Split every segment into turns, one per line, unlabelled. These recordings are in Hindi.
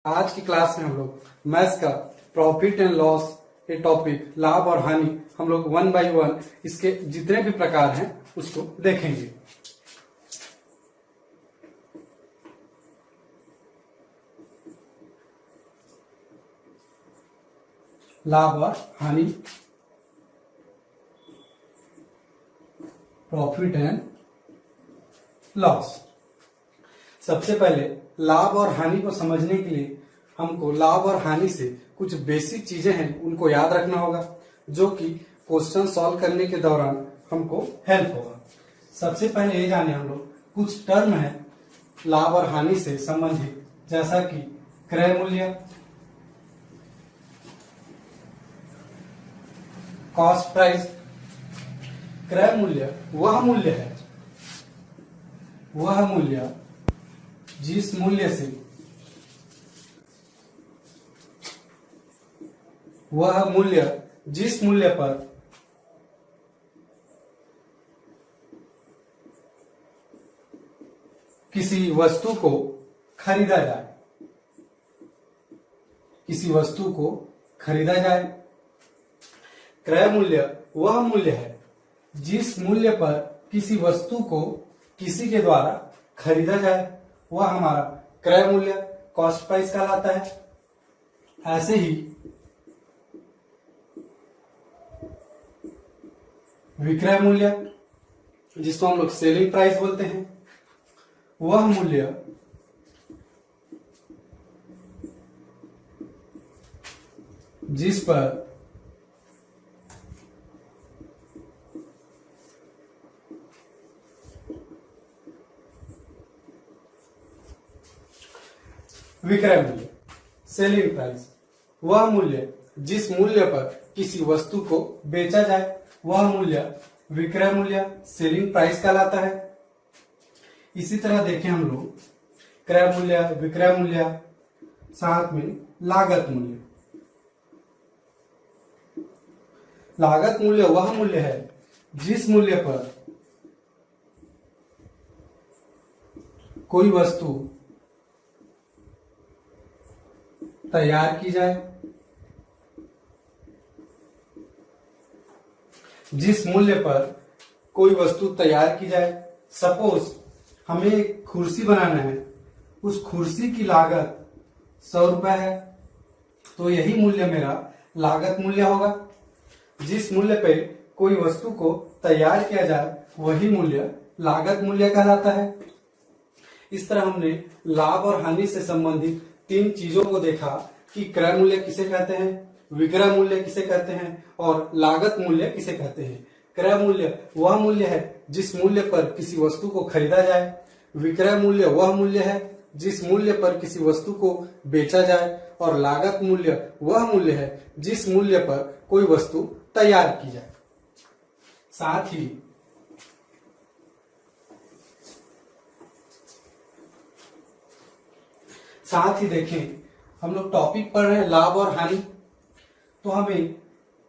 आज की क्लास में हम लोग मैथ्स का प्रॉफिट एंड लॉस ये टॉपिक लाभ और हानि हम लोग 1 बाय 1 इसके जितने भी प्रकार हैं उसको देखेंगे। लाभ और हानि, प्रॉफिट एंड लॉस। सबसे पहले लाभ और हानि को समझने के लिए हमको लाभ और हानि से कुछ बेसिक चीजें हैं उनको याद रखना होगा, जो कि क्वेश्चन सॉल्व करने के दौरान हमको हेल्प होगा। सबसे पहले ये जाने हम लोग कुछ टर्म है लाभ और हानि से संबंधित, जैसा कि क्रय मूल्य, कॉस्ट प्राइस। क्रय मूल्य वह मूल्य है, वह मूल्य जिस मूल्य से जिस मूल्य पर किसी वस्तु को खरीदा जाए, किसी वस्तु को खरीदा जाए। क्रय मूल्य वह मूल्य है जिस मूल्य पर किसी वस्तु को किसी के द्वारा खरीदा जाए, वह हमारा क्रय मूल्य कॉस्ट प्राइस कहलाता है। ऐसे ही विक्रय मूल्य, जिसको हम लोग सेलिंग प्राइस बोलते हैं, वह मूल्य जिस पर विक्रय मूल्य, सेलिंग प्राइस वह मूल्य जिस मूल्य पर किसी वस्तु को बेचा जाए, वह मूल्य विक्रय मूल्य सेलिंग प्राइस कहलाता है। इसी तरह देखें हम लोग क्रय मूल्य, विक्रय मूल्य, साथ में लागत मूल्य। लागत मूल्य वह मूल्य है जिस मूल्य पर कोई वस्तु तैयार की जाए, जिस मूल्य पर कोई वस्तु तैयार की जाए। सपोज हमें एक कुर्सी बनाना है, उस कुर्सी की लागत 100 रुपए है, तो यही मूल्य मेरा लागत मूल्य होगा। जिस मूल्य पे कोई वस्तु को तैयार किया जाए वही मूल्य लागत मूल्य कहलाता है। इस तरह हमने लाभ और हानि से संबंधित 3 चीजों को देखा कि क्रय मूल्य किसे कहते हैं, विक्रय मूल्य किसे कहते हैं और लागत मूल्य किसे कहते हैं। क्रय मूल्य वह मूल्य है जिस मूल्य पर किसी वस्तु को खरीदा जाए, विक्रय मूल्य वह मूल्य है जिस मूल्य पर किसी वस्तु को बेचा जाए, और लागत मूल्य वह मूल्य है जिस मूल्य पर कोई वस्तु तैयार की जाए। साथ ही देखें, हम लोग टॉपिक पढ़ रहे हैं लाभ और हानि, तो हमें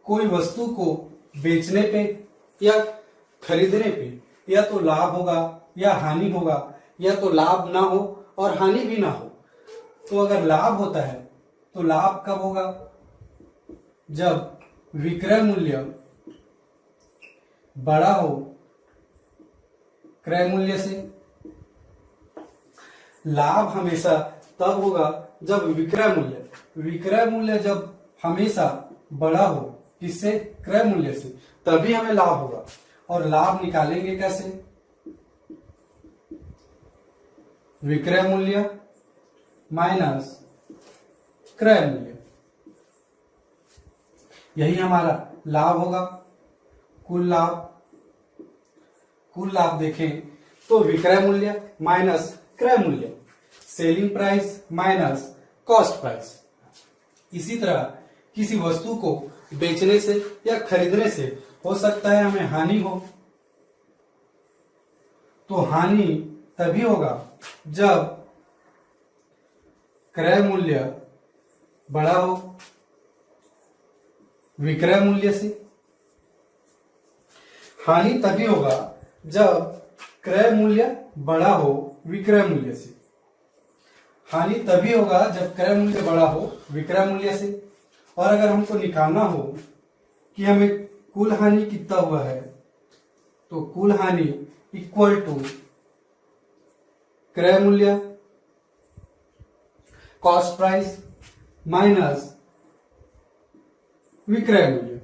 कोई वस्तु को बेचने पे या खरीदने पे या तो लाभ होगा या हानि होगा, या तो लाभ ना हो और हानि भी ना हो। तो अगर लाभ होता है तो लाभ कब होगा? जब विक्रय मूल्य बड़ा हो क्रय मूल्य से। लाभ हमेशा तब होगा जब विक्रय मूल्य जब हमेशा बड़ा हो किससे? क्रय मूल्य से, तभी हमें लाभ होगा। और लाभ निकालेंगे कैसे? विक्रय मूल्य माइनस क्रय मूल्य, यही हमारा लाभ होगा। कुल लाभ देखें तो विक्रय मूल्य माइनस क्रय मूल्य, selling price minus cost price. इसी तरह किसी वस्तु को बेचने से या खरीदने से हो सकता है हमें हानि हो, तो हानि तभी होगा जब क्रय मूल्य बड़ा हो विक्रय मूल्य से। हानि तभी होगा जब क्रय मूल्य बड़ा हो विक्रय मूल्य से। हानि तभी होगा जब क्रय मूल्य बड़ा हो विक्रय मूल्य से। और अगर हमको निकालना हो कि हमें कुल हानि कितना हुआ है, तो कुल हानि इक्वल टू क्रय मूल्य कॉस्ट प्राइस माइनस विक्रय मूल्य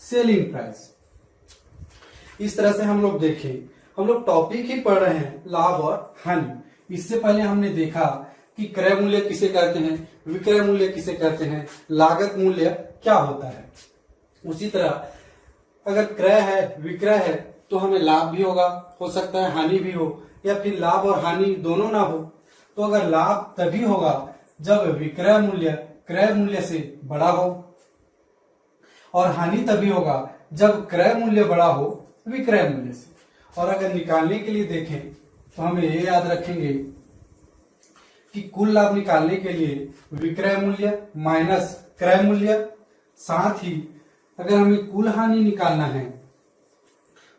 सेलिंग प्राइस। इस तरह से हम लोग देखें, हम लोग टॉपिक ही पढ़ रहे हैं लाभ और हानि। इससे पहले हमने देखा कि क्रय मूल्य किसे कहते हैं, विक्रय मूल्य किसे कहते हैं, लागत मूल्य क्या होता है। उसी तरह अगर क्रय है विक्रय है तो हमें लाभ भी होगा, हो सकता है हानि भी हो, या फिर लाभ और हानि दोनों ना हो। तो अगर लाभ तभी होगा जब विक्रय मूल्य क्रय मूल्य से बड़ा हो, और हानि तभी होगा जब क्रय मूल्य बड़ा हो विक्रय मूल्य से। और अगर निकालने के लिए देखें तो हमें ये याद रखेंगे कि कुल लाभ निकालने के लिए विक्रय मूल्य माइनस क्रय मूल्य, साथ ही अगर हमें कुल हानि निकालना है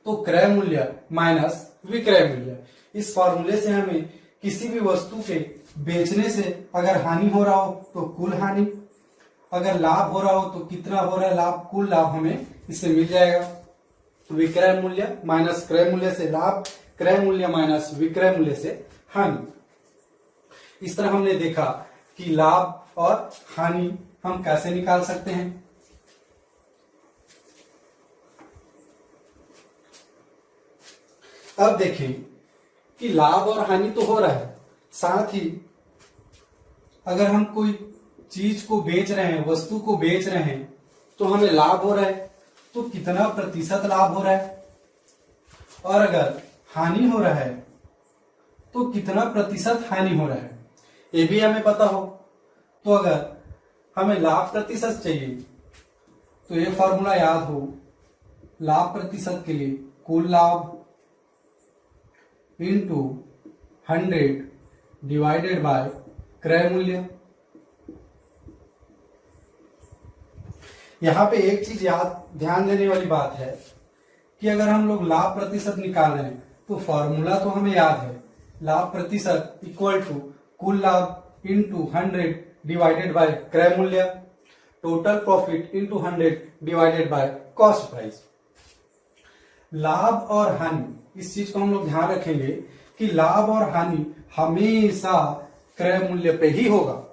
तो क्रय मूल्य माइनस विक्रय मूल्य। इस फॉर्मूले से हमें किसी भी वस्तु के बेचने से अगर हानि हो रहा हो तो कुल हानि, अगर लाभ हो रहा हो तो कितना हो रहा है लाभ, कुल लाभ हमें इससे मिल जाएगा। विक्रय मूल्य माइनस क्रय मूल्य से लाभ, क्रय मूल्य माइनस विक्रय मूल्य से हानि। इस तरह हमने देखा कि लाभ और हानि हम कैसे निकाल सकते हैं। अब देखें कि लाभ और हानि तो हो रहा है, साथ ही अगर हम कोई चीज को बेच रहे हैं, वस्तु को बेच रहे हैं, तो हमें लाभ हो रहा है, तो कितना प्रतिशत लाभ हो रहा है, और अगर हानि हो रहा है तो कितना प्रतिशत हानि हो रहा है, ये भी हमें पता हो। तो अगर हमें लाभ प्रतिशत चाहिए तो ये फॉर्मूला याद हो, लाभ प्रतिशत के लिए कुल लाभ इंटू 100 डिवाइडेड बाय क्रय मूल्य। यहां पे एक चीज ध्यान देने वाली बात है कि अगर हम लोग लाभ प्रतिशत निकाल रहे हैं तो फॉर्मूला तो हमें याद है, लाभ प्रतिशत इक्वल टू कुल लाभ इंटू 100 डिवाइडेड बाय क्रय मूल्य, total profit into 100 divided by cost price. लाभ और हानि, इस चीज को हम लोग ध्यान रखेंगे कि लाभ और हानि हमेशा क्रय मूल्य पे ही होगा,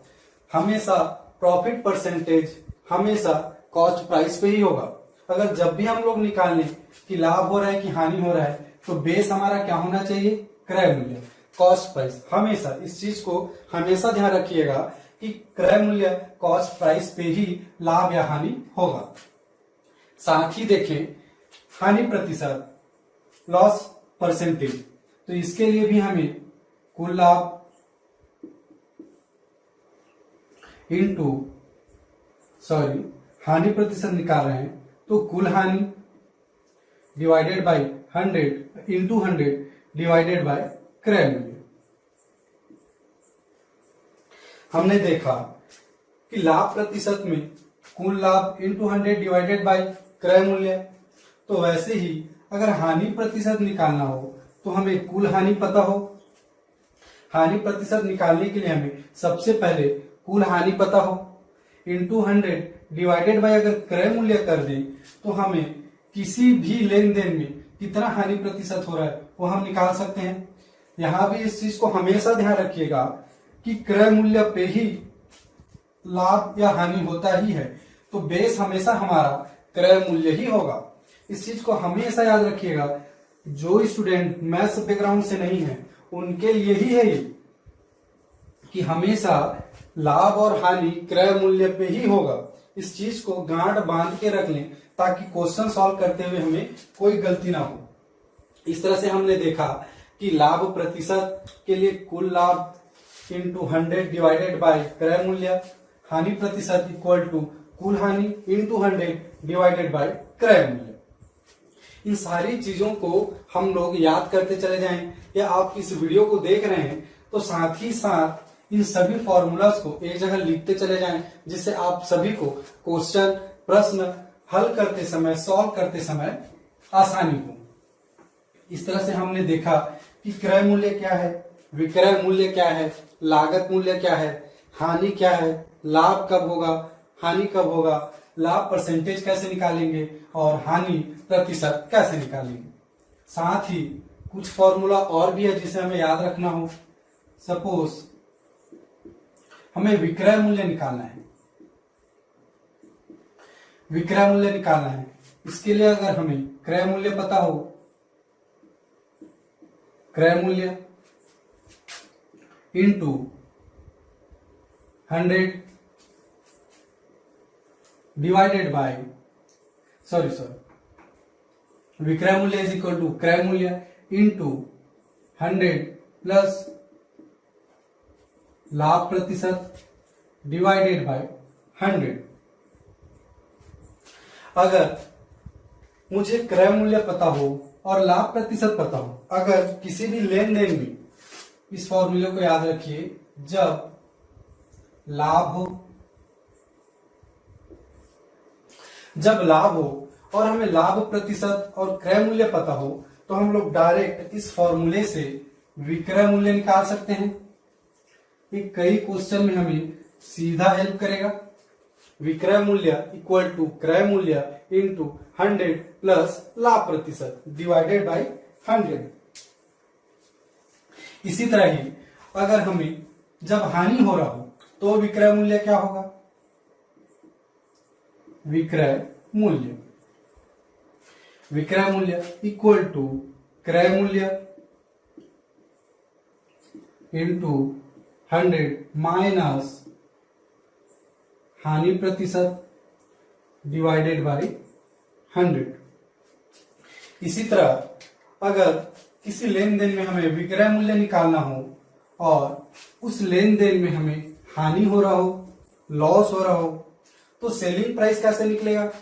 हमेशा प्रॉफिट परसेंटेज हमेशा कॉस्ट प्राइस पे ही होगा। अगर जब भी हम लोग निकाल लें कि लाभ हो रहा है कि हानि हो रहा है तो बेस हमारा क्या होना चाहिए, क्रय मूल्य कॉस्ट प्राइस। हमेशा इस चीज को हमेशा ध्यान रखिएगा कि क्रय मूल्य कॉस्ट प्राइस पे ही लाभ या हानि होगा। साथ ही देखें हानि प्रतिशत लॉस परसेंटेज, तो इसके लिए भी हमें कुल लाभ इंटू हानि प्रतिशत निकाल रहे हैं तो कुल हानि divided by 100 into 100 divided bye क्रय मूल्य। हमने देखा कि लाभ प्रतिशत में कुल लाभ इंटू 100 डिवाइडेड बाय क्रय मूल्य। तो वैसे ही अगर हानि प्रतिशत निकालना हो तो हमें कुल हानि पता हो। हानि प्रतिशत निकालने के लिए हमें सबसे पहले कुल हानि पता हो, इंटू 100 डिवाइडेड बाय अगर क्रय मूल्य कर दें तो हमें किसी भी लेन देन में कितना हानि प्रतिशत हो रहा है वो हम निकाल सकते हैं। यहां भी इस चीज को हमेशा ध्यान रखिएगा कि क्रय मूल्य पे ही लाभ या हानि होता ही है, तो बेस हमेशा हमारा क्रय मूल्य ही होगा। इस चीज को हमेशा याद रखिएगा। जो स्टूडेंट मैथ्स बैकग्राउंड से नहीं है उनके लिए ही है ये कि हमेशा लाभ और हानि क्रय मूल्य पे ही होगा। इस चीज को गांठ बांध के रख लें ताकि क्वेश्चन सॉल्व करते हुए हमें कोई गलती ना हो। इस तरह से हमने देखा कि लाभ प्रतिशत के लिए कुल लाभ इंटू 100 डिवाइडेड बाय क्रय मूल्य, हानि प्रतिशत इक्वल टू कुल हानि इंटू 100 डिवाइडेड बाय क्रय मूल्य। इन सारी चीजों को हम लोग याद करते चले जाएं, या आप इस वीडियो को देख रहे हैं तो साथ ही साथ इन सभी फॉर्मूलाज को एक जगह लिखते चले जाएं, जिससे आप सभी को क्वेश्चन प्रश्न हल करते समय, सॉल्व करते समय आसानी हो। इस तरह से हमने देखा कि क्रय मूल्य क्या है, विक्रय मूल्य क्या है, लागत मूल्य क्या है, हानि क्या है, लाभ कब होगा, हानि कब होगा, लाभ परसेंटेज कैसे निकालेंगे और हानि प्रतिशत कैसे निकालेंगे। साथ ही कुछ फॉर्मूला और भी है जिसे हमें याद रखना हो। सपोज हमें विक्रय मूल्य निकालना है, विक्रय मूल्य निकालना है। इसके लिए अगर हमें क्रय मूल्य पता हो, क्रय मूल्य इंटू 100 डिवाइडेड बाय विक्रय मूल्य इज इक्वल टू क्रय मूल्य इंटू 100 प्लस लाभ प्रतिशत डिवाइडेड बाय 100। अगर मुझे क्रय मूल्य पता हो और लाभ प्रतिशत पता हो, अगर किसी भी लेन देन में, इस फॉर्मूले को याद रखिए, जब लाभ हो और हमें लाभ प्रतिशत और क्रय मूल्य पता हो तो हम लोग डायरेक्ट इस फॉर्मूले से विक्रय मूल्य निकाल सकते हैं। ये कई क्वेश्चन में हमें सीधा हेल्प करेगा। विक्रय मूल्य इक्वल टू क्रय मूल्य इंटू 100 प्लस लाभ प्रतिशत डिवाइडेड बाय 100। इसी तरह ही अगर हमें जब हानि हो रहा हो तो विक्रय मूल्य क्या होगा, विक्रय मूल्य इक्वल टू क्रय मूल्य इंटू 100 माइनस हानि प्रतिशत डिवाइडेड बाय 100। इसी तरह अगर किसी लेन देन में हमें विक्रय मूल्य निकालना हो और उस लेन देन में हमें हानि हो रहा हो, लॉस हो रहा हो, तो सेलिंग प्राइस कैसे निकलेगा।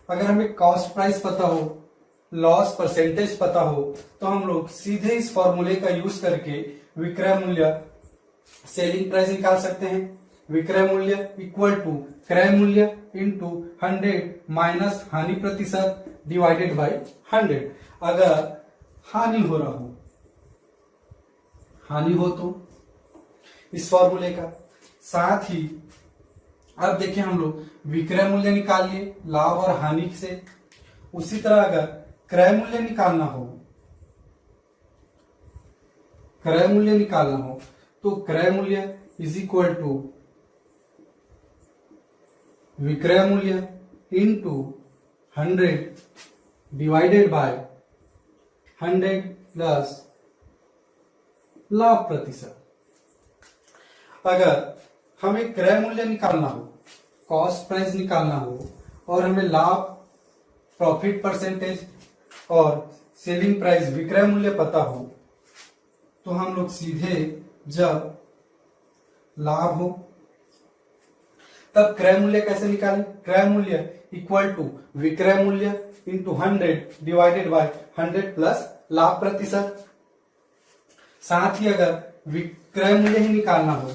अगर हमें कॉस्ट प्राइस पता हो, लॉस परसेंटेज पता हो, तो हम लोग सीधे इस फॉर्मूले का यूज करके विक्रय मूल्य सेलिंग प्राइस निकाल सकते हैं। विक्रय मूल्य इक्वल टू क्रय मूल्य इंटू 100 माइनस हानि प्रतिशत डिवाइडेड बाय 100। अगर हानि हो तो इस फॉर्मूले का। साथ ही अब देखिए हम लोग विक्रय मूल्य निकाल लिए लाभ और हानि से। उसी तरह अगर क्रय मूल्य निकालना हो तो क्रय मूल्य इज इक्वल टू विक्रय मूल्य इंटू 100 डिवाइडेड बाय 100 प्लस लाभ प्रतिशत। अगर हमें क्रय मूल्य निकालना हो, कॉस्ट प्राइस निकालना हो और हमें लाभ प्रॉफिट परसेंटेज और सेलिंग प्राइस विक्रय मूल्य पता हो, तो हम लोग सीधे जब लाभ हो तब क्रय मूल्य कैसे निकालें। क्रय मूल्य इक्वल टू विक्रय मूल्य इंटू 100 डिवाइडेड बाय 100 प्लस लाभ प्रतिशत। साथ ही अगर विक्रय मूल्य ही निकालना हो,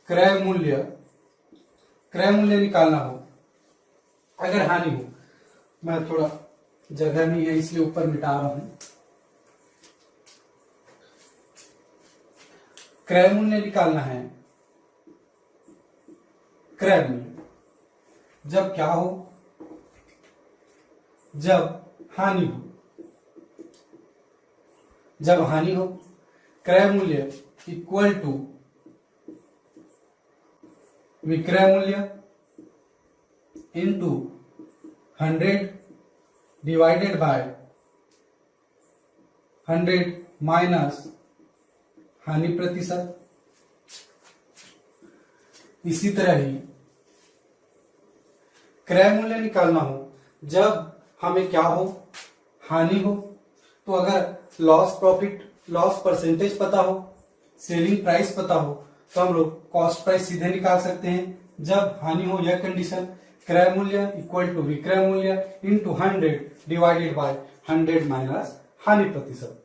क्रय मूल्य निकालना हो, अगर हानि हो, मैं थोड़ा जगह नहीं है इसलिए ऊपर मिटा रहा हूं। क्रय मूल्य निकालना है, क्रय मूल्य जब क्या हो, जब हानि हो, क्रय मूल्य इक्वल टू विक्रय मूल्य इंटू 100 डिवाइडेड बाय 100 माइनस हानि प्रतिशत। इसी तरह ही क्रय मूल्य निकालना हो जब हमें क्या हो, हानि हो, तो अगर लॉस परसेंटेज पता हो, सेलिंग प्राइस पता हो, तो हम लोग कॉस्ट प्राइस सीधे निकाल सकते हैं। जब हानि हो यह कंडीशन, क्रय मूल्य इक्वल टू विक्रय मूल्य इंटू 100 डिवाइडेड बाय 100 माइनस हानि प्रतिशत।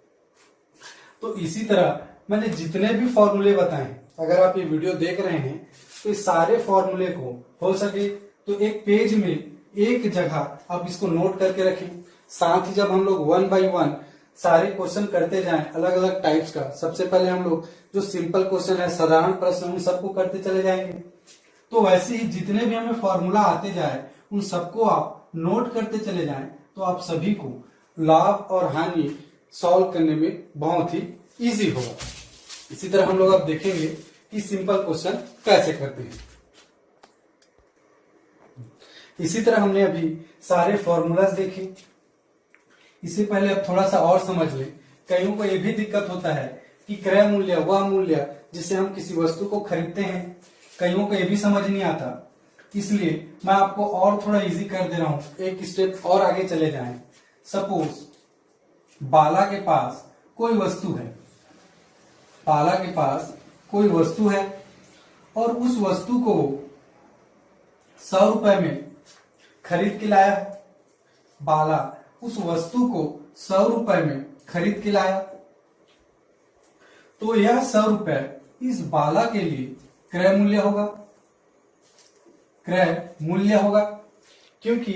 तो इसी तरह मैंने जितने भी फॉर्मूले बताए, अगर आप ये वीडियो देख रहे हैं तो इस सारे फॉर्मूले को हो सके तो एक पेज में एक जगह आप इसको नोट करके रखें। साथ ही जब हम लोग 1 बाय 1 सारे क्वेश्चन करते जाएं अलग अलग टाइप्स का। सबसे पहले हम लोग जो सिंपल क्वेश्चन है, साधारण प्रश्न, उन सबको करते चले जाएंगे। तो वैसे ही जितने भी हमें फॉर्मूला आते जाए उन सबको आप नोट करते चले जाएं, तो आप सभी को लाभ और हानि सॉल्व करने में बहुत ही इजी होगा। इसी तरह हम लोग अब देखेंगे कि सिंपल क्वेश्चन कैसे करते हैं। इसी तरह हमने अभी सारे फॉर्मूलाज देखे। इससे पहले अब थोड़ा सा और समझ लें। कईयों को यह भी दिक्कत होता है कि क्रय मूल्य वह मूल्य जिससे हम किसी वस्तु को खरीदते हैं, कईयों को यह भी समझ नहीं आता। इसलिए मैं आपको और थोड़ा इजी कर दे रहा हूं, एक स्टेप और आगे चले जाएं। सपोज बाला के पास कोई वस्तु है, बाला के पास कोई वस्तु है और उस वस्तु को 100 रुपए में खरीद के लाया। बाला उस वस्तु को 100 रुपए में खरीद के लाया, तो यह 100 रुपए इस बाला के लिए क्रय मूल्य होगा। क्रय मूल्य होगा क्योंकि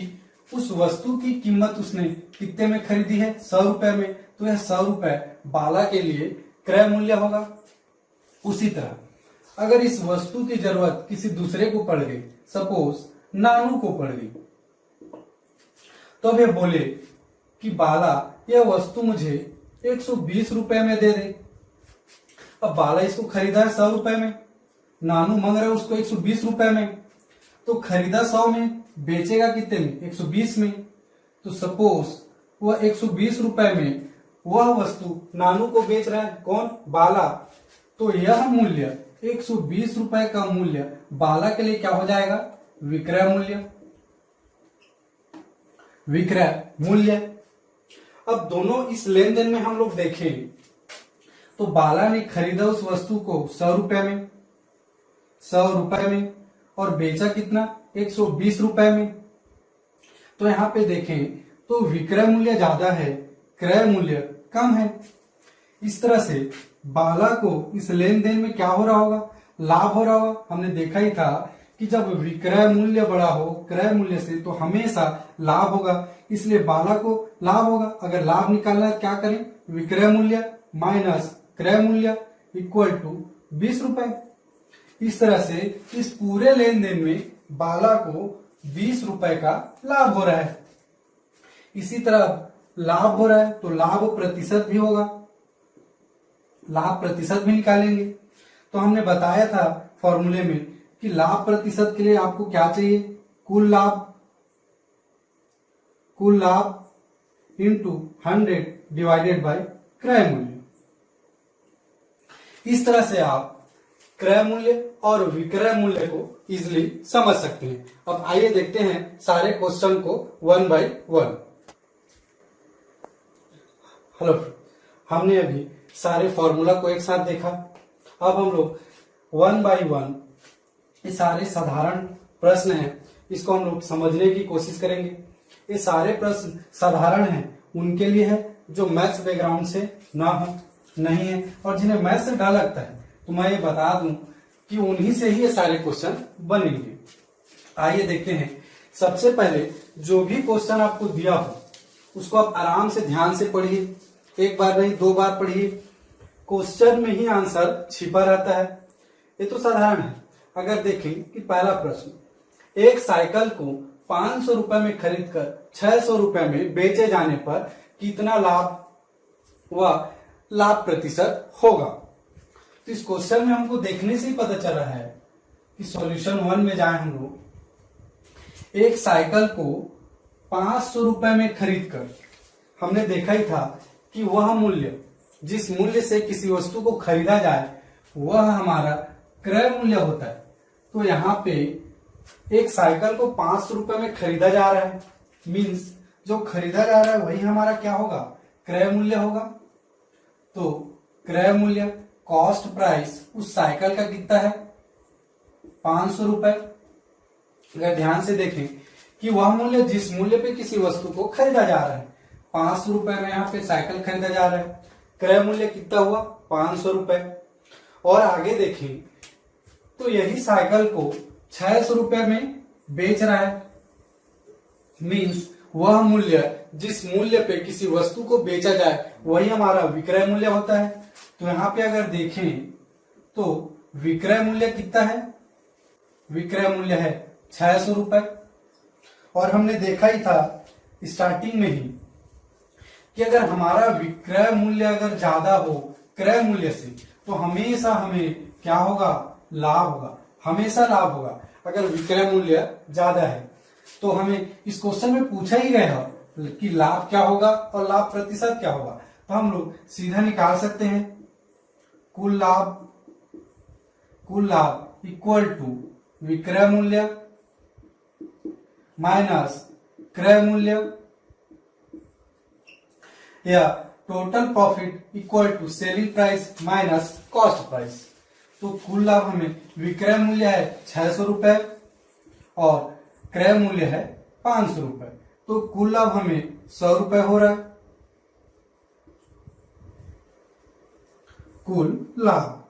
उस वस्तु की कीमत उसने कितने में खरीदी है, 100 रुपए में, तो यह 100 रुपए बाला के लिए क्रय मूल्य होगा। उसी तरह अगर इस वस्तु की जरूरत किसी दूसरे को पड़ गई, सपोज नानू को पड़ गई, तो वे बोले कि बाला यह वस्तु मुझे 120 रुपए में दे दे। अब बाला इसको खरीदा है 100 रुपए में, नानू मांग रहा है उसको 120 रुपए में, तो खरीदा 100 में, बेचेगा कितने में, 120 में। तो सपोज वह 120 रुपए में वह वस्तु नानू को बेच रहा है, कौन, बाला। तो यह मूल्य 120 रुपए का मूल्य बाला के लिए क्या हो जाएगा, विक्रय मूल्य। विक्रय मूल्य। अब दोनों इस लेन देन में हम लोग देखें तो बाला ने खरीदा उस वस्तु को 100 रुपए में, 100 रुपए में, और बेचा कितना, 120 रुपए में। तो यहां पे देखें तो विक्रय मूल्य ज्यादा है, क्रय मूल्य कम है। इस तरह से बाला को इस लेन देन में क्या हो रहा होगा, लाभ हो रहा होगा। हमने देखा ही था कि जब विक्रय मूल्य बड़ा हो क्रय मूल्य से तो हमेशा लाभ होगा, इसलिए बाला को लाभ होगा। अगर लाभ निकालना है क्या करें, विक्रय मूल्य माइनस क्रय मूल्य इक्वल टू 20 रुपए। इस तरह से इस पूरे लेन देन में बाला को 20 रुपए का लाभ हो रहा है। इसी तरह लाभ हो रहा है तो लाभ प्रतिशत भी होगा, लाभ प्रतिशत भी निकालेंगे। तो हमने बताया था फॉर्मूले में कि लाभ प्रतिशत के लिए आपको क्या चाहिए, कुल लाभ, कुल लाभ इंटू 100 डिवाइडेड बाय क्रय मूल्य। इस तरह से आप क्रय मूल्य और विक्रय मूल्य को इजिली समझ सकते हैं। अब आइए देखते हैं सारे क्वेश्चन को 1 बाय 1। हेलो, हमने अभी सारे फॉर्मूला को एक साथ देखा। अब हम लोग 1 बाय 1 ये सारे साधारण प्रश्न हैं, इसको हम लोग समझने की कोशिश करेंगे। ये सारे प्रश्न साधारण हैं, उनके लिए है जो मैथ्स बैकग्राउंड से ना हो, नहीं है, और जिन्हें मैथ्स से डर लगता है तो मैं ये बता दूं कि उन्हीं से ही ये सारे क्वेश्चन बनेंगे। आइए देखते हैं। सबसे पहले जो भी क्वेश्चन आपको दिया हो उसको आप आराम से ध्यान से पढ़िए, एक बार नहीं 2 बार पढ़िए। क्वेश्चन में ही आंसर छिपा रहता है, ये तो साधारण है। अगर देखें कि पहला प्रश्न, एक साइकिल को 500 रुपए में खरीदकर 600 रुपए में बेचे जाने पर कितना लाभ व लाभ प्रतिशत होगा। तो इस क्वेश्चन में हमको देखने से ही पता चल रहा है कि सॉल्यूशन 1 में जाए हम लोग। एक साइकिल को 500 रुपए में खरीदकर, हमने देखा ही था कि वह मूल्य, जिस मूल्य से किसी वस्तु को खरीदा जाए वह हमारा क्रय मूल्य होता है। तो यहाँ पे एक साइकिल को 500 रुपए में खरीदा जा रहा है, मीन्स जो खरीदा जा रहा है वही हमारा क्या होगा, क्रय मूल्य होगा। तो क्रय मूल्य, कॉस्ट प्राइस उस साइकिल का कितना है, 500 रुपए। अगर ध्यान से देखें कि वह मूल्य जिस मूल्य पे किसी वस्तु को खरीदा जा रहा है, 500 रुपए में यहाँ पे साइकिल खरीदा जा रहा है, क्रय मूल्य कितना हुआ, 500 रुपए। और आगे देखें तो यही साइकिल को 600 रुपए में बेच रहा है, मीन्स वह मूल्य जिस मूल्य पे किसी वस्तु को बेचा जाए वही हमारा विक्रय मूल्य होता है। तो यहाँ पे अगर देखें तो विक्रय मूल्य कितना है, विक्रय मूल्य है 600 रुपए। और हमने देखा ही था स्टार्टिंग में ही कि अगर हमारा विक्रय मूल्य अगर ज्यादा हो क्रय मूल्य से तो हमेशा हमें क्या होगा, लाभ होगा, हमेशा लाभ होगा अगर विक्रय मूल्य ज्यादा है। तो हमें इस क्वेश्चन में पूछा ही गया कि लाभ क्या होगा और लाभ प्रतिशत क्या होगा। तो हम लोग सीधा निकाल सकते हैं कुल लाभ इक्वल टू विक्रय मूल्य माइनस क्रय मूल्य या total profit equal to selling price minus cost price. तो कुल लाभ हमें विक्रय मूल्य है 600 रुपए और क्रय मूल्य है 500 रुपए। तो कुल लाभ हमें 100 रुपए हो रहा है। कुल लाभ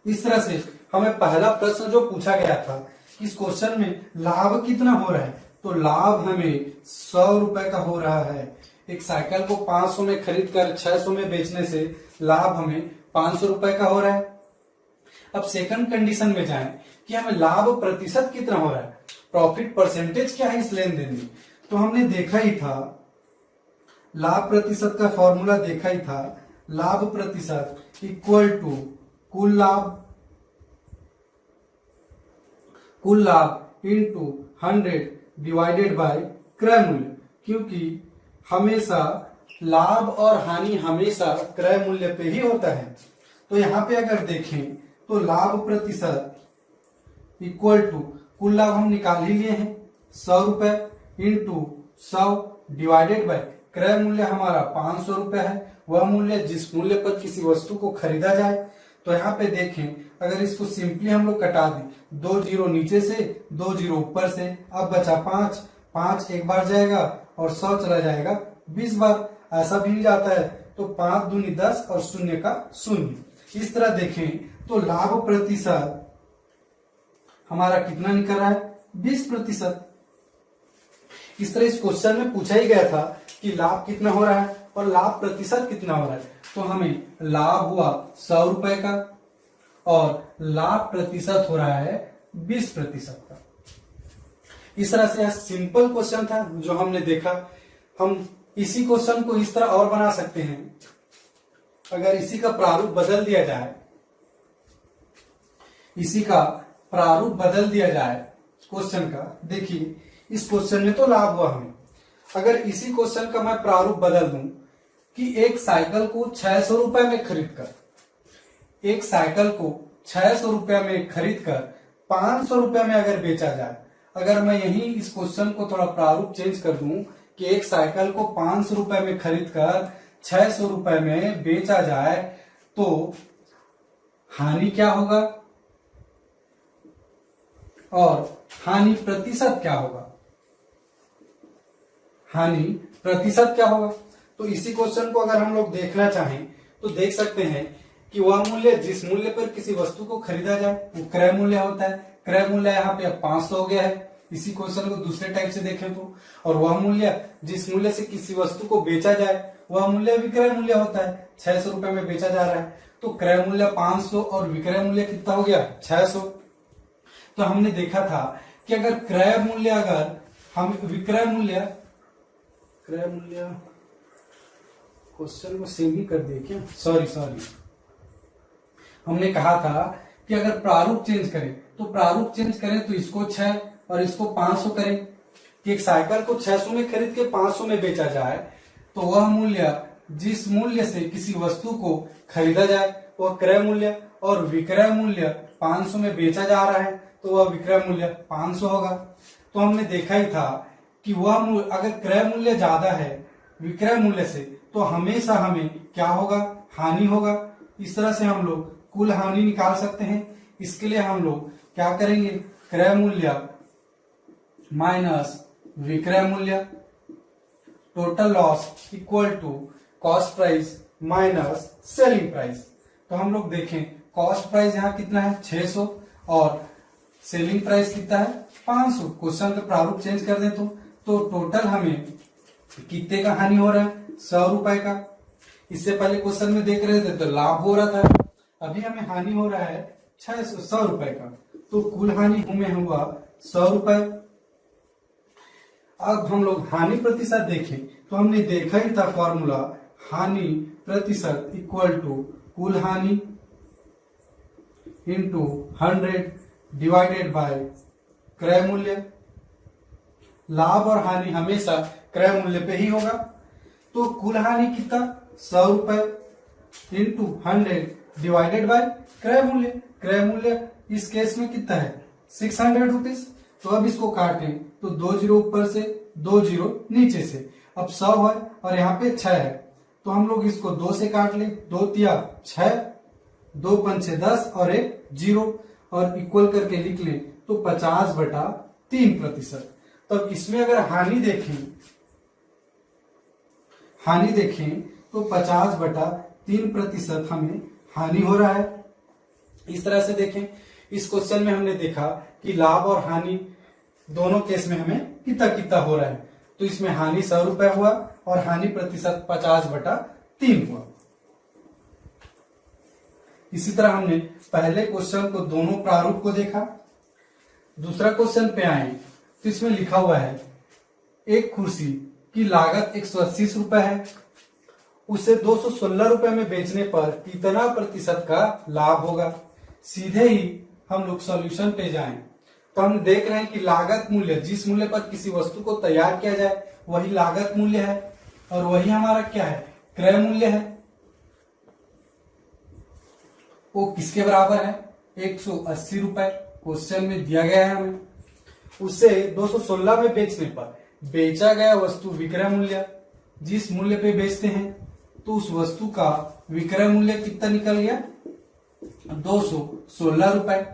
इस तरह से हमें पहला प्रश्न जो पूछा गया था इस क्वेश्चन में लाभ कितना हो रहा है, तो लाभ हमें 100 रुपए का हो रहा है। एक साइकिल को 500 में खरीद कर 600 में बेचने से लाभ हमें 500 रुपए का हो रहा है। अब सेकंड कंडीशन में जाएं कि हमें लाभ प्रतिशत कितना हो रहा है, प्रॉफिट परसेंटेज क्या है इस लेन देन में। तो हमने देखा ही था लाभ प्रतिशत का फॉर्मूला देखा ही था, लाभ प्रतिशत इक्वल टू कुल लाभ इंटू 100 डिवाइडेड बाय क्रय मूल्य, क्योंकि हमेशा लाभ और हानि हमेशा क्रय मूल्य पे ही होता है। तो यहाँ पे अगर देखें तो लाभ प्रतिशत इक्वल टू कुल लाभ हम निकाल ही लिए हैं 100 रुपए इंटू 100 डिवाइडेड बाय क्रय मूल्य हमारा 500 रुपए है, वह मूल्य जिस मूल्य पर किसी वस्तु को खरीदा जाए। तो यहाँ पे देखें अगर इसको सिंपली हम लोग कटा दें, 2 जीरो नीचे से 2 जीरो ऊपर से, अब बचा 5 एक बार जाएगा और 100 चला जाएगा 20 बार, ऐसा भी जाता है। तो 5 दूनी 10 और शून्य का शून्य। इस तरह देखें तो लाभ प्रतिशत हमारा कितना निकल रहा है, 20%। इस तरह इस क्वेश्चन में पूछा ही गया था कि लाभ कितना हो रहा है और लाभ प्रतिशत कितना हो रहा है। तो हमें लाभ हुआ 100 रुपए का और लाभ प्रतिशत हो रहा है 20% का। इस तरह से यह सिंपल क्वेश्चन था जो हमने देखा। हम इसी क्वेश्चन को इस तरह और बना सकते हैं, अगर इसी का प्रारूप बदल दिया जाए, इसी का प्रारूप बदल दिया जाए क्वेश्चन का। देखिए इस क्वेश्चन में तो लाभ हुआ हमें, अगर इसी क्वेश्चन का मैं प्रारूप बदल दूं कि एक साइकिल को 600 रुपए में खरीद कर, एक साइकिल को 600 रुपए में खरीद कर 500 रुपए में अगर बेचा जाए, अगर मैं यही इस क्वेश्चन को थोड़ा प्रारूप चेंज कर दूं कि एक साइकिल को 500 रुपए में खरीद कर 600 रुपए में बेचा जाए, तो हानि क्या होगा और हानि प्रतिशत क्या होगा, हानि प्रतिशत क्या होगा। तो इसी क्वेश्चन को अगर हम लोग देखना चाहें तो देख सकते हैं कि वह मूल्य जिस मूल्य पर किसी वस्तु को खरीदा जाए वो क्रय मूल्य होता है। क्रय मूल्य यहाँ पे 500 हो गया है इसी क्वेश्चन को दूसरे टाइप से देखें तो, और वह मूल्य जिस मूल्य से किसी वस्तु को बेचा जाए वह मूल्य विक्रय मूल्य होता है। 600 रुपए में बेचा जा रहा है तो क्रय मूल्य 500 और विक्रय मूल्य कितना हो गया 600। तो हमने देखा था कि अगर क्रय मूल्य, अगर हम विक्रय मूल्य क्वेश्चन को सेम ही कर दिए क्या, सॉरी हमने कहा था कि अगर प्रारूप चेंज करें तो प्रारूप चेंज करें तो इसको 6 और इसको 500 करें कि एक साइकिल को 600 में खरीद के 500 में बेचा जाए, तो वह मूल्य जिस मूल्य से किसी वस्तु को खरीदा जाए वह क्रय मूल्य, और विक्रय मूल्य 500 में बेचा जा रहा है तो वह विक्रय मूल्य 500 होगा। तो हमने देखा ही था कि वह अगर क्रय मूल्य ज्यादा है विक्रय मूल्य से तो हमेशा हमें क्या होगा, हानि होगा। इस तरह से हम लोग कुल हानि निकाल सकते हैं। इसके लिए हम लोग क्या करेंगे, क्रय मूल्य माइनस विक्रय मूल्य, total loss equal to cost price minus selling price. तो हम लोग देखें कॉस्ट प्राइस यहाँ कितना है 600 और सेलिंग प्राइस कितना है 500। क्वेश्चन का प्रारूप चेंज कर दें तो टोटल हमें कितने का हानि हो रहा है? 100 रुपए का। इससे पहले क्वेश्चन में देख रहे थे तो लाभ हो रहा था, अभी हमें हानि हो रहा है 100 रुपए का। तो कुल हानि हमें हुआ 100 रुपए। अब हम लोग हानि प्रतिशत देखें तो हमने देखा ही था फॉर्मूला, हानि प्रतिशत इक्वल टू कुल हानि इंटू 100 डिवाइडेड बाय क्रय मूल्य। लाभ और हानि हमेशा क्रय मूल्य पे ही होगा। तो कुल हानि कितना? 100 रुपए इंटू 100 डिवाइडेड बाय क्रय मूल्य। क्रय मूल्य इस केस में कितना है? 600 रुपीज। तो अब इसको काटें तो 2 जीरो ऊपर से, 2 जीरो नीचे से। अब 100 है और यहाँ पे 6 है, तो हम लोग इसको 2 से काट ले। 2 तिया 6, 2 पंचे 10 और 1 जीरो, और इक्वल करके लिख लें तो 50/3%। तब इसमें अगर हानि देखें तो 50/3% हमें हानि हो रहा है। इस तरह से देखें, इस क्वेश्चन में हमने देखा कि लाभ और हानि दोनों केस में हमें कितना कितना हो रहा है। तो इसमें हानि 100 रुपए हुआ और हानि प्रतिशत 50/3 हुआ। इसी तरह हमने पहले क्वेश्चन को दोनों प्रारूप को देखा। दूसरा क्वेश्चन पे आए तो इसमें लिखा हुआ है एक कुर्सी की लागत 180 रुपए है, उसे 216 रुपए में बेचने पर कितना प्रतिशत का लाभ होगा। सीधे ही हम लोग सॉल्यूशन पे जाएं तो हम देख रहे हैं कि लागत मूल्य, जिस मूल्य पर किसी वस्तु को तैयार किया जाए वही लागत मूल्य है, और वही हमारा क्या है? क्रय मूल्य है। वो किसके बराबर है? 180 रुपए क्वेश्चन में दिया गया है हमें। उसे 216 में बेचने पर बेचा गया वस्तु विक्रय मूल्य, जिस मूल्य पे बेचते हैं तो उस वस्तु का विक्रय मूल्य कितना निकल गया? 216 रुपए।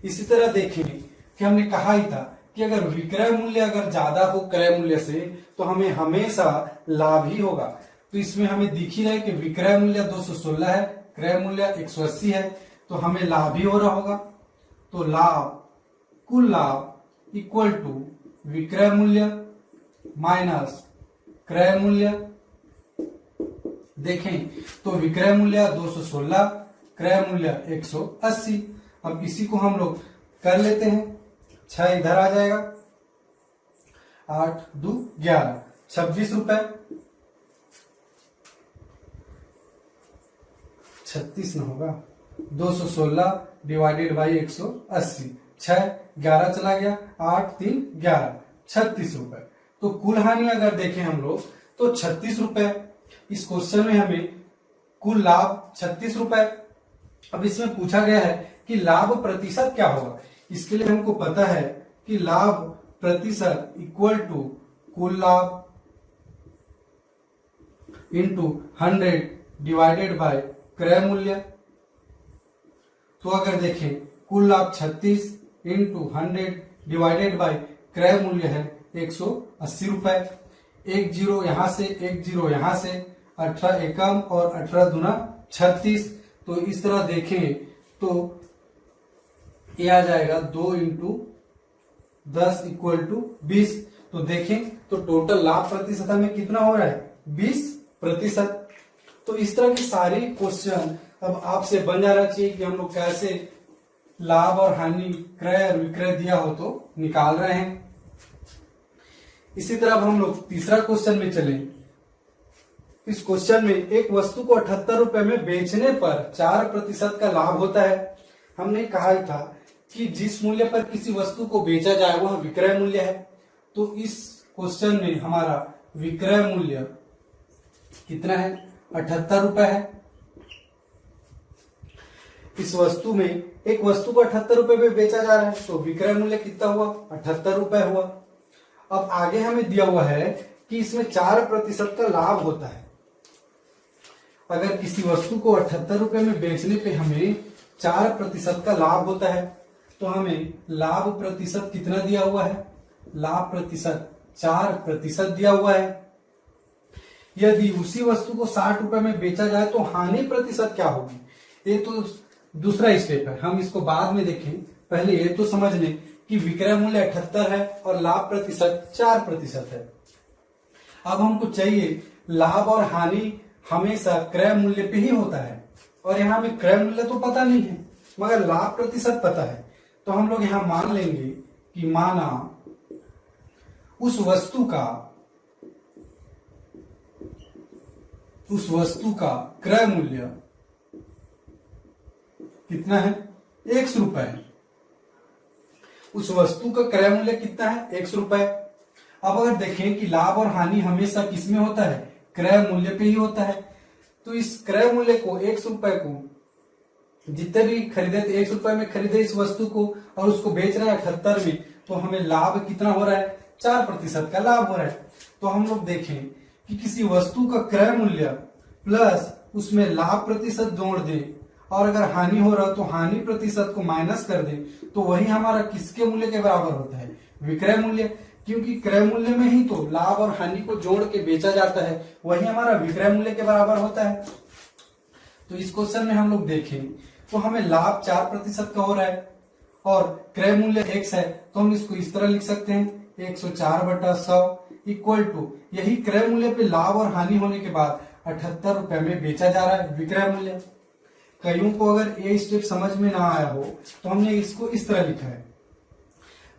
इसी तरह देखें कि हमने कहा ही था कि अगर विक्रय मूल्य अगर ज्यादा हो क्रय मूल्य से तो हमें हमेशा लाभ ही होगा। तो इसमें हमें दिख ही रहा है कि विक्रय मूल्य 216 है, क्रय मूल्य 180 है, तो हमें लाभ ही हो रहा होगा। तो लाभ, कुल लाभ इक्वल टू विक्रय मूल्य माइनस क्रय मूल्य। देखें तो विक्रय मूल्य 216, क्रय मूल्य 180। अब इसी को हम लोग कर लेते हैं, 6 इधर आ जाएगा, 8 2 11, 26 रुपए। 36 न होगा, 216 डिवाइडेड बाई 180, 6 11 चला गया, 8 3 11, 36 रुपए। तो कुल हानि अगर देखें हम लोग तो 36 रुपए। इस क्वेश्चन में हमें कुल लाभ 36 रुपए। अब इसमें पूछा गया है कि लाभ प्रतिशत क्या होगा। इसके लिए हमको पता है कि लाभ प्रतिशत इक्वल टू कुल लाभ इंटू 100 डिवाइडेड बाय क्रय मूल्य। तो अगर देखें कुल लाभ 36 इंटू 100 डिवाइडेड बाय क्रय मूल्य है 180 रुपए। 1 जीरो यहां से, 1 जीरो यहां से, 18 एकम और 18 दूना 36। तो इस तरह देखें तो ये आ जाएगा 2 इंटू 10 इक्वल टू 20। तो देखें तो टोटल लाभ प्रतिशत में कितना हो रहा है? 20%। तो इस तरह की सारी क्वेश्चन अब आपसे बन जाना चाहिए कि हम लोग कैसे लाभ और हानि, क्रय और विक्रय दिया हो तो निकाल रहे हैं। इसी तरह अब हम लोग तीसरा क्वेश्चन में चले। इस क्वेश्चन में एक वस्तु को 78 रुपए में बेचने पर 4% का लाभ होता है। हमने कहा था कि जिस मूल्य पर किसी वस्तु को बेचा जाए वह विक्रय मूल्य है। तो इस क्वेश्चन में हमारा विक्रय मूल्य कितना है? 78 रुपए है। इस वस्तु में एक वस्तु को 78 रुपए में बेचा जा रहा है तो विक्रय मूल्य कितना हुआ? 78 रुपए हुआ। अब आगे हमें दिया हुआ है कि इसमें 4% का लाभ होता है। अगर किसी वस्तु को 78 रुपए में बेचने पे हमें 4% का लाभ होता है तो हमें लाभ प्रतिशत कितना दिया हुआ है? लाभ प्रतिशत 4% दिया हुआ है। यदि उसी वस्तु को 60 रुपए में बेचा जाए तो हानि प्रतिशत क्या होगी? ये तो दूसरा स्टेप है, हम इसको बाद में देखें। पहले ये तो समझ लें कि विक्रय मूल्य 78 है और लाभ प्रतिशत 4% है। अब हमको चाहिए लाभ और हानि हमेशा क्रय मूल्य पे ही होता है, और यहाँ हमें क्रय मूल्य तो पता नहीं है मगर लाभ प्रतिशत पता है। तो हम लोग यहाँ मान लेंगे कि माना उस वस्तु का क्रय मूल्य कितना है, 100 रुपए। उस वस्तु का क्रय मूल्य कितना है, 100 रुपए। अब अगर देखें कि लाभ और हानि हमेशा किसमें होता है, क्रय मूल्य पे ही होता है, तो इस क्रय मूल्य को 100 रुपए को जितने भी खरीदे थे 100 रुपए में खरीदे इस वस्तु को और उसको बेच रहा है 78 में, तो हमें लाभ कितना हो रहा है, 4% का लाभ हो रहा है। तो हम लोग देखें कि किसी वस्तु का क्रय मूल्य प्लस उसमें लाभ प्रतिशत जोड़ दें और अगर हानि हो रहा तो हानि प्रतिशत को माइनस कर दें, तो वही हमारा किसके मूल्य के बराबर होता है, विक्रय मूल्य। क्योंकि क्रय मूल्य में ही तो लाभ और हानि को जोड़ के बेचा जाता है, वही हमारा विक्रय मूल्य के बराबर होता है। तो इस क्वेश्चन में हम लोग देखें तो हमें लाभ 4% का हो रहा है और क्रय मूल्य x है, तो हम इसको इस तरह लिख सकते हैं 104/100 इक्वल टू यही क्रय मूल्य पे लाभ और हानि होने के बाद 78 रुपए में बेचा जा रहा है, विक्रय मूल्य। कईयों को अगर ये स्टेप समझ में ना आया हो तो हमने इसको इस तरह लिखा है,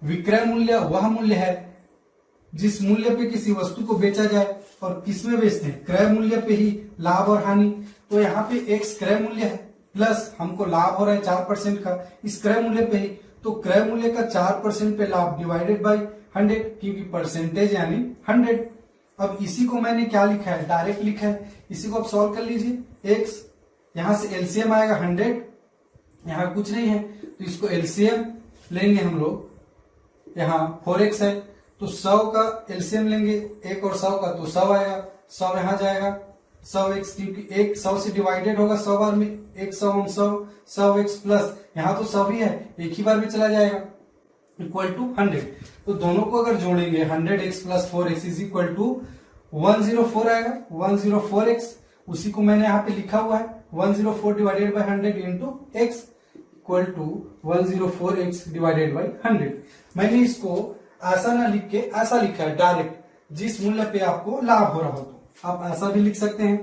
विक्रय मूल्य वह मूल्य है जिस मूल्य पे किसी वस्तु को बेचा जाए, और किस में बेचते हैं, क्रय मूल्य पे ही लाभ और हानि। तो यहाँ पे x क्रय मूल्य है प्लस हमको लाभ हो रहा है 4% का इस क्रय मूल्य पे ही, तो क्रय मूल्य का 4% पे लाभ डिवाइडेड बाई 100, क्योंकि परसेंटेज यानी 100। अब इसी को मैंने क्या लिखा है, डायरेक्ट लिखा है, इसी को आप सॉल्व कर लीजिए। x यहां से एलसीएम आएगा 100, यहाँ कुछ नहीं है तो इसको एलसीएम लेंगे हम लोग, यहाँ 4x है तो 100 का एलसीएम लेंगे, 1 और 100 का तो 100 आएगा, 100 यहाँ जाएगा 100x, क्योंकि 1 100 से डिवाइडेड होगा 100 बार में, 100x प्लस यहाँ तो 100 ही है, एक ही बार में चला जाएगा इक्वल टू 100। तो दोनों को अगर जोड़ेंगे 100x plus 4x is equal to 104 आएगा, 104x उसी को मैंने यहाँ पे लिखा हुआ है 104 divided by 100 into x equal to 104x divided by 100। मैंने इसको ऐसा ना लिख के ऐसा लिखा है डायरेक्ट, जिस मूल्य पे आपको लाभ हो रहा हो तो आप ऐसा भी लिख सकते हैं।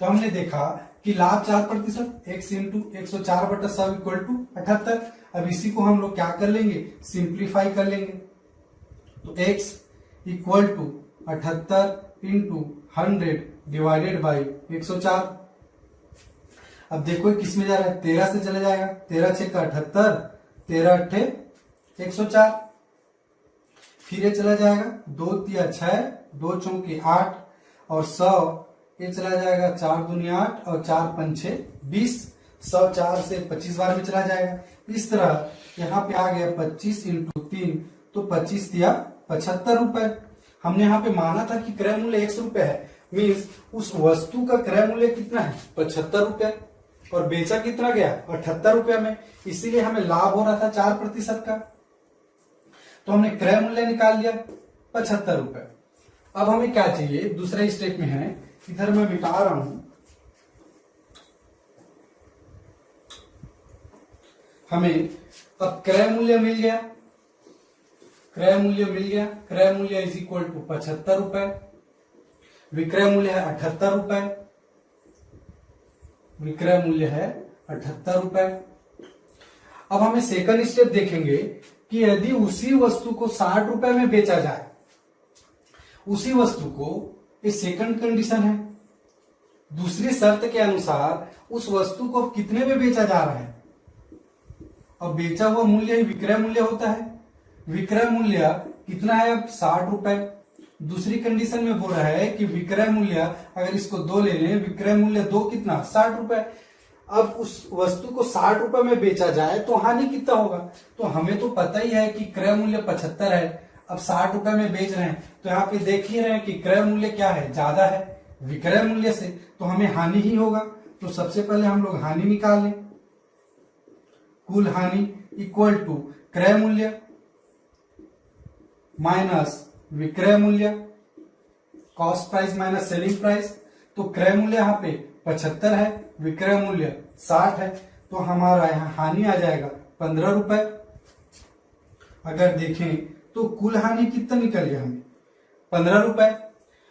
तो हमने देखा कि लाभ 4%, x इंटू 104/100 इक्वल टू 78। अब इसी को हम लोग क्या कर लेंगे, सिंप्लीफाई कर लेंगे, तो x equal to 78 into 100 divided by 104। अब देखो किस में जा रहा है, 13 से चले जाएगा, 13 6 का 78, 13 8 104, फिर ये चला जाएगा 2 3 6, 2 चौके 8 और 100 ये चला जाएगा 4 दूनी 8 और 4 5 6 20, 100 4 से 25 बार में चला जाएगा। इस तरह यहाँ पे आ गया 25 इंटू 3 तो 25 दिया 75 रुपए। हमने यहाँ पे माना था कि क्रय मूल्य 100 रुपए है, मीन्स उस वस्तु का क्रय मूल्य कितना है 75 रुपए और बेचा कितना गया 78 रुपए में, इसीलिए हमें लाभ हो रहा था 4% का। तो हमने क्रय मूल्य निकाल लिया 75 रुपए। अब हमें क्या चाहिए, दूसरे स्टेप में है, इधर मैं मिटा रहा हूं, हमें अब क्रय मूल्य मिल गया, क्रय मूल्य मिल गया, क्रय मूल्य इज इक्वल टू 75 रुपए, विक्रय मूल्य है 78 रुपए, विक्रय मूल्य है 78 रुपए। अब हमें सेकंड स्टेप देखेंगे कि यदि उसी वस्तु को 60 रुपए में बेचा जाए, उसी वस्तु को, ये सेकंड कंडीशन है, दूसरी शर्त के अनुसार उस वस्तु को कितने में बेचा जा रहा है, और बेचा हुआ मूल्य ही विक्रय मूल्य होता है। विक्रय मूल्य कितना है अब 60 रुपए। दूसरी कंडीशन में बोल रहा है कि विक्रय मूल्य, अगर इसको 2 ले लें, विक्रय मूल्य 2 कितना 60 रुपए। अब उस वस्तु को 60 रुपए में बेचा जाए तो हानि कितना होगा, तो हमें तो पता ही है कि क्रय मूल्य 75 है, अब 60 रुपए में बेच रहे हैं, तो यहाँ पे देख ही रहे हैं कि क्रय मूल्य क्या है, ज्यादा है विक्रय मूल्य से, तो हमें हानि ही होगा। तो सबसे पहले हम लोग हानि निकाल लें, कुल हानि इक्वल टू क्रय मूल्य माइनस विक्रय मूल्य, cost price minus selling price. तो क्रय मूल्य यहाँ पे 75 है, विक्रय मूल्य 60 है, तो हमारा यहाँ हानि आ जाएगा 15 रुपए। अगर देखें तो कुल हानि कितना निकल गया हमें, 15 रुपए।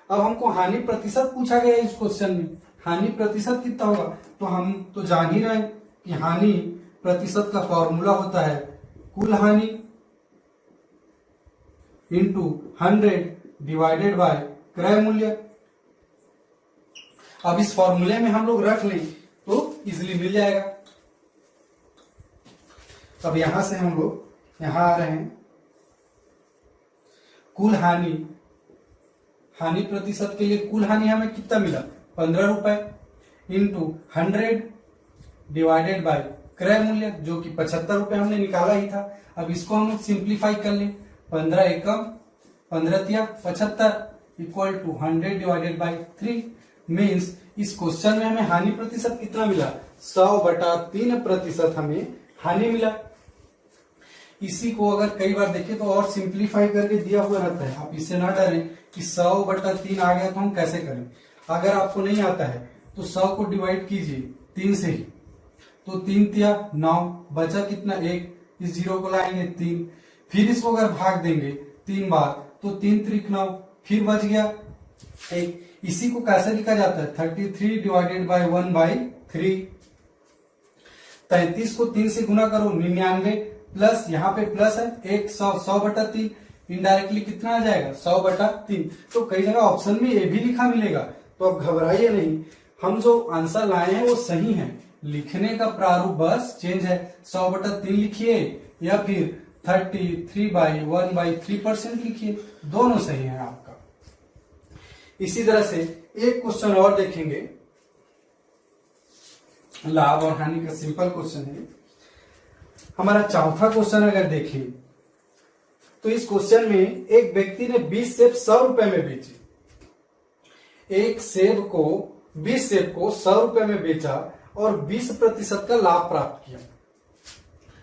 अब हमको हानि प्रतिशत पूछा गया है इस क्वेश्चन में, हानि प्रतिशत कितना होगा, तो हम तो जान ही रहे हैं कि हानि प्रतिशत का फॉर्मूला होता है कुल हानि इंटू 100 डिवाइडेड बाय क्रय मूल्य। अब इस फॉर्मूले में हम लोग रख लें तो इजिली मिल जाएगा। अब यहां से हम लोग यहां आ रहे हैं, कुल हानि, हानि प्रतिशत के लिए कुल हानि हमें कितना मिला 15 रुपए इंटू 100 डिवाइडेड बाय क्रय मूल्य जो कि 75 रुपए हमने निकाला ही था। अब इसको हम सिंप्लीफाई कर लें, 15 एकम 15 तिया 75 equal to 100 divided by 3 means इस क्वेश्चन में हमें हानि प्रतिशत कितना मिला 100/3% हमें हानि मिला। इसी को अगर कई बार देखें तो और सिंप्लीफाई करके दिया हुआ रहता है, आप इससे ना डरें कि 100/3 आ गया तो हम कैसे करें। अगर आपको नहीं आता है तो 100 को डिवाइड कीजिए 3 से ही, तो 3 तिया 9, बचा कितना 1, इस 0 को लाएंगे 3, फिर इसको अगर भाग देंगे 3 बार तो 3 त्रिक 9, फिर बच गया 1। इसी को कैसे लिखा जाता है 33 डिवाइडेड बाय 1/3। 33 को 3 से गुना करो 99 प्लस यहाँ पे प्लस है 100/3 इनडायरेक्टली कितना आ जाएगा 100/3। तो कई जगह ऑप्शन में ये भी लिखा मिलेगा, तो अब घबराइए नहीं, हम जो आंसर लाए हैं वो सही है, लिखने का प्रारूप बस चेंज है। 100/3 लिखिए या फिर 33/1/3% लिखिए, दोनों सही है आपका। इसी तरह से एक क्वेश्चन और देखेंगे, लाभ और हानि का सिंपल क्वेश्चन है। हमारा चौथा क्वेश्चन अगर देखें तो इस क्वेश्चन में एक व्यक्ति ने 20 सेब 100 रुपए में बेचे, एक सेब को 20 सेब को 100 रुपए में बेचा और 20% का लाभ प्राप्त किया।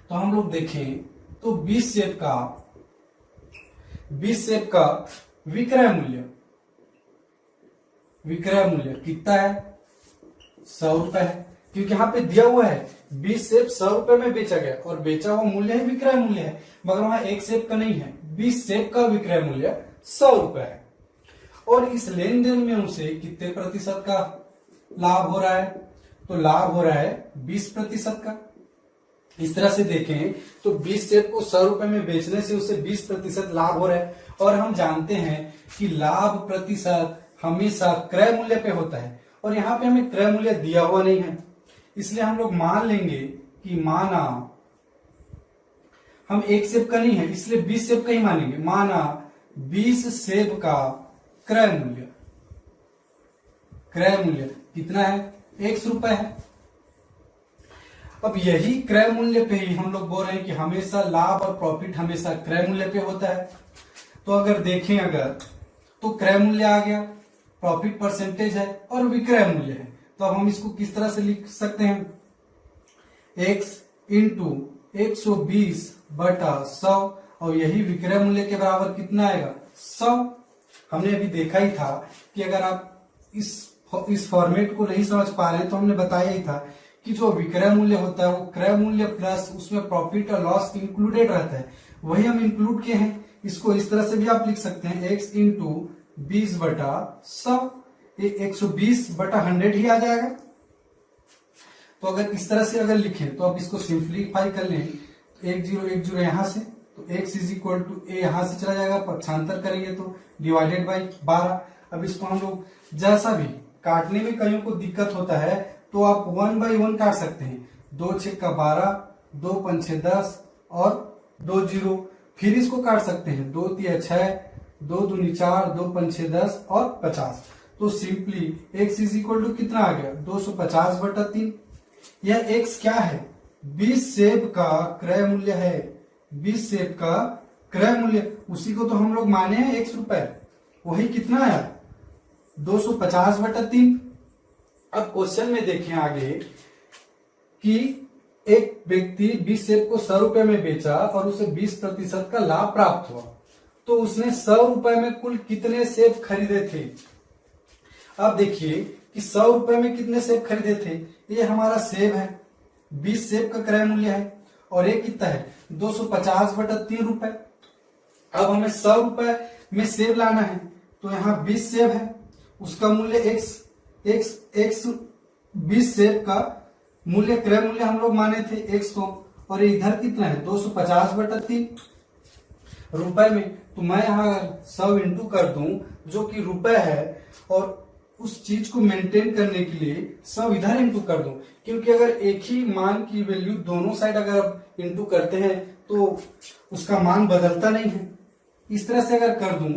तो हम लोग देखें तो 20 सेब का विक्रय मूल्य कितना है 100 रुपए है, क्योंकि यहाँ पे दिया हुआ है 20 सेब 100 रुपए में बेचा गया और बेचा हुआ मूल्य है विक्रय मूल्य है, मगर वहां एक सेब का नहीं है, 20 सेब का विक्रय मूल्य 100 रुपए है और इस लेन देन में उसे कितने प्रतिशत का लाभ हो रहा है, तो लाभ हो रहा है 20% का। इस तरह से देखें तो 20 सेब को 100 रुपए में बेचने से उसे 20% लाभ हो रहा है और हम जानते हैं कि लाभ प्रतिशत हमेशा क्रय मूल्य पे होता है और यहाँ पे हमें क्रय मूल्य दिया हुआ नहीं है, इसलिए हम लोग मान लेंगे कि माना हम एक सेब का नहीं है इसलिए 20 सेब का ही मानेंगे, माना 20 सेब का क्रय मूल्य कितना है 100 रुपए है। अब यही क्रय मूल्य पे ही हम लोग बोल रहे हैं कि हमेशा लाभ और प्रॉफिट हमेशा क्रय मूल्य पे होता है। तो अगर देखें तो क्रय मूल्य आ गया, प्रॉफिट परसेंटेज है और विक्रय मूल्य है, तो अब हम इसको किस तरह से लिख सकते हैं x इंटू 120/100 और यही विक्रय मूल्य के बराबर कितना आएगा 100। हमने अभी देखा ही था कि अगर आप इस फॉर्मेट को नहीं समझ पा रहे हैं तो हमने बताया ही था कि जो विक्रय मूल्य होता है वो क्रय मूल्य प्लस उसमें प्रॉफिट और लॉस इंक्लूडेड रहता है, वही हम इंक्लूड किए हैं। इसको इस तरह से भी आप लिख सकते हैं x इंटू 20/100, ये 120/100 ही आ जाएगा। तो अगर इस तरह से अगर लिखें तो आप इसको सिंप्लीफाई कर लें, 10 यहां से तो x is equal to a यहां से चला जाएगा, पक्षांतर करेंगे तो डिवाइडेड बाई 12। अब इसको हम लोग जैसा भी काटने में कईयों को दिक्कत होता है तो आप 1/1 काट सकते हैं, 2 6 का 12, 2 5 6 10 और 2 0, फिर इसको काट सकते हैं 2 3 6, 2 दूनी 4, 2 5 6 10 और 50। तो simply x is equal to कितना आ गया 250/3। यह x क्या है 20 सेब का क्रय मूल्य है, 20 सेब का क्रय मूल्य, उसी को तो हम लोग माने हैं 100 रुपए, वही कितना है 250/3। अब क्वेश्चन में देखें आगे कि एक व्यक्ति 20 सेब को 100 रुपए में बेचा और उसे 20% का लाभ प्राप्त हुआ, तो उसने 100 रुपए में कुल कितने सेब खरीदे थे। अब देखिए कि 100 रुपए में कितने सेब खरीदे थे, ये हमारा सेब है, 20 सेब का क्रय मूल्य है और ये कितना है 250/3 रुपए। अब हमें 100 रुपए में सेब लाना है तो यहाँ 20 सेब है, उसका मूल्य x 20 सेब का मूल्य, क्रय मूल्य हम लोग माने थे x को, और इधर कितना है 250/3 रुपए में। तो मैं यहाँ 100 इंटू कर दूं जो कि रुपए है, और उस चीज को मेंटेन करने के लिए 100 इधर इंटू कर दूं, क्योंकि अगर एक ही मान की वैल्यू दोनों साइड अगर आप इंटू करते हैं तो उसका मान बदलता नहीं है। इस तरह से अगर कर दूं,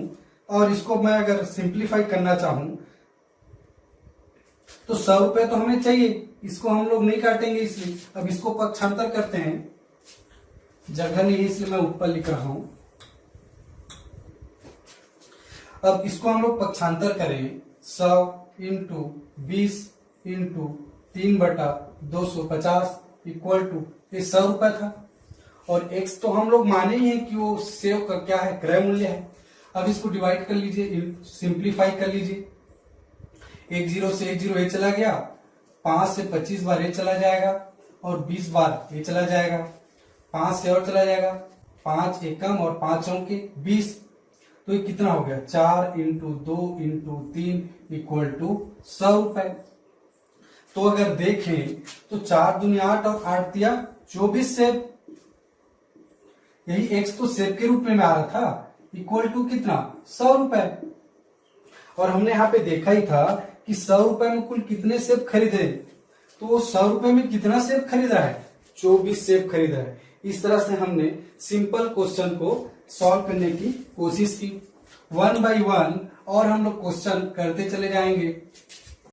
और इसको मैं अगर सिंप्लीफाई करना चाहूं तो 100 रुपए तो हमें चाहिए, इसको हम लोग नहीं काटेंगे इसलिए। अब इसको पक्षांतर करते हैं, जगह नहीं है इसलिए मैं ऊपर लिख रहा हूं। अब इसको हम लोग पक्षांतर करें, 100 इंटू 20 इंटू 3/250 इक्वल टू, ये 100 रुपए था, और x तो हम लोग माने ही है कि वो सेव का क्या है, क्रय मूल्य है। अब इसको डिवाइड कर लीजिए, सिंप्लीफाई कर लीजिए। 1 0 से 1 0 ये चला गया, 5 से 25 बार ये चला जाएगा, और 20 बार ये चला जाएगा, 5 से और चला जाएगा, 5 एकम और 5 चौके 20। तो ये कितना हो गया, 4 इंटू 2 इंटू 3 इक्वल टू 100 रुपए। तो अगर देखें तो 4 दूनी 8 और 8 दिया 24 सेब, यही x तो सेब के रूप में आ रहा था, इक्वल टू कितना 100 रुपए। और हमने यहाँ पे देखा ही था कि 100 रुपए में कुल कितने सेब खरीदे, तो 100 रुपए में कितना सेब खरीदा है, 24 सेब खरीदा है। इस तरह से हमने सिंपल क्वेश्चन को सॉल्व करने की कोशिश की 1 बाय 1, और हम लोग क्वेश्चन करते चले जाएंगे।